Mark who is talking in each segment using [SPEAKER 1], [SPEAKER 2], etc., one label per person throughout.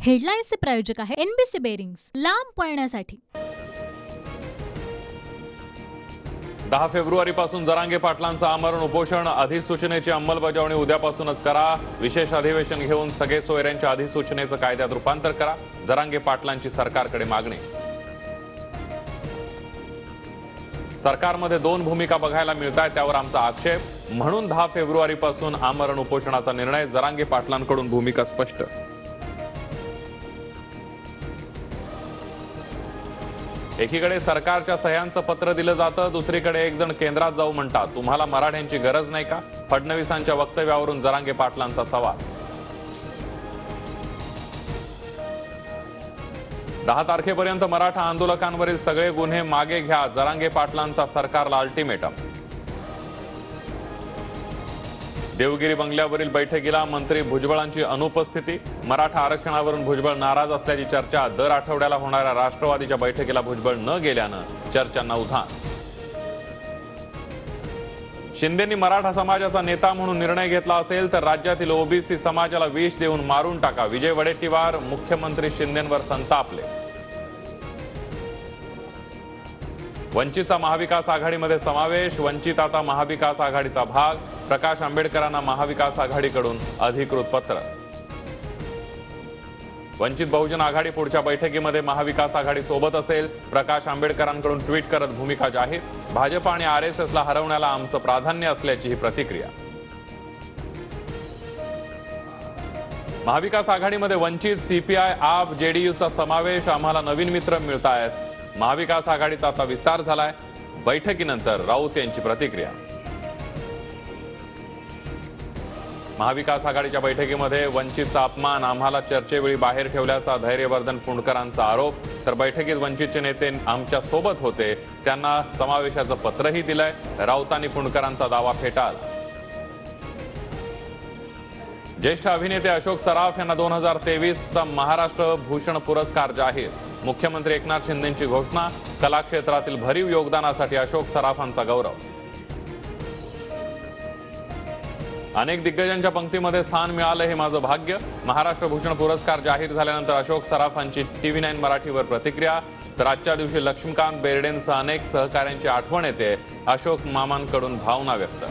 [SPEAKER 1] हेडलाईन्सचे प्रायोजक आहे NBC bearings, लांब पळण्यासाठी।
[SPEAKER 2] 10 फेब्रुवारीपासून जरांगे पाटलांचं आमरण उपोषण, अधिसूचनेची अंमलबजावणी उद्यापासूनच करा। विशेष अधिवेशन घेऊन सगळे सोयऱ्यांच्या अधिसूचनेचं कायद्यात रूपांतर करा, जरांगे पाटलांची सरकारकडे मागणी। सरकारमध्ये 2 भूमिका बघायला मिळतात, त्यावर आमचा आक्षेप, म्हणून 10 फेब्रुवारीपासून आमरण उपोषणाचा निर्णय, जरांगे पाटलांकडून भूमिका स्पष्ट। एकीकडे सरकारच्या सह्यांचं पत्र दिलं जातं, दुसरीकडे एक जण केंद्रात जाऊ म्हणतात, तुम्हाला मराठ्यांची गरज नाही का? फडणवीसांच्या वक्तव्यावरून जरांगे पाटलांचा सवाल। 10 तारखेपर्यंत मराठा आंदोलकांवरील सगळे गुन्हे मागे घ्या, जरांगे पाटलांचा सरकारला अल्टिमेटम। देवगिरी बंगल्यावरील बैठकीला मंत्री भुजबळांची अनुपस्थिती, मराठा आरक्षणावरून भुजबळ नाराज असल्याची चर्चा। दर आठवड्याला होणाऱ्या राष्ट्रवादीच्या बैठकीला भुजबळ न गेल्यानं चर्चांना उधाण। शिंदेंनी मराठा समाजाचा नेता म्हणून निर्णय घेतला असेल तर राज्यातील ओबीसी समाजाला विष देऊन मारून टाका, विजय वडेट्टीवार मुख्यमंत्री शिंदेंवर संतापले। वंचितचा महाविकास आघाडीमध्ये समावेश, वंचित आता महाविकास आघाडीचा भाग, प्रकाश आंबेडकरांना महाविकास आघाडीकडून अधिकृत पत्र। वंचित बहुजन आघाडी पुढच्या बैठकीमध्ये महाविकास आघाडी सोबत असेल, प्रकाश आंबेडकरांकडून ट्विट करत भूमिका जाहीर, भाजप आणि आरएसएसला हरवण्याला आमचं प्राधान्य असल्याची ही प्रतिक्रिया। महाविकास आघाडीमध्ये वंचित, सीपीआय, आप, जेडीयूचा समावेश, आम्हाला नवीन मित्र मिळतायत, महाविकास आघाडीचा आता विस्तार झालाय, बैठकीनंतर राऊत यांची प्रतिक्रिया। महाविकास आघाडीच्या बैठकीमध्ये वंचितचा अपमान, आम्हाला चर्चेवेळी बाहेर ठेवल्याचा धैर्यवर्धन पुणकरांचा आरोप, तर बैठकीत वंचितचे नेते आमच्या सोबत होते, त्यांना समावेशाचं पत्रही दिलंय, राऊतांनी पुणकरांचा दावा फेटाळला। ज्येष्ठ अभिनेते अशोक सराफ यांना 2023चा महाराष्ट्र भूषण पुरस्कार जाहीर, मुख्यमंत्री एकनाथ शिंदेंची घोषणा, कला क्षेत्रातील भरीव योगदानासाठी अशोक सराफांचा गौरव। अनेक दिग्गजांच्या पंक्तीमध्ये स्थान मिळालं हे माझं भाग्य, महाराष्ट्र भूषण पुरस्कार जाहीर झाल्यानंतर अशोक सराफांची TV9 मराठीवर प्रतिक्रिया, तर आजच्या दिवशी लक्ष्मीकांत बेर्डेंसह अनेक सहकाऱ्यांची आठवण येते, अशोक मामांकडून भावना व्यक्त।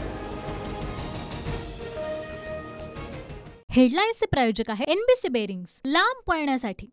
[SPEAKER 1] हेडलाईन्सचे प्रायोजक आहे एनबीसी बेरिंग्स, लांब पळण्यासाठी।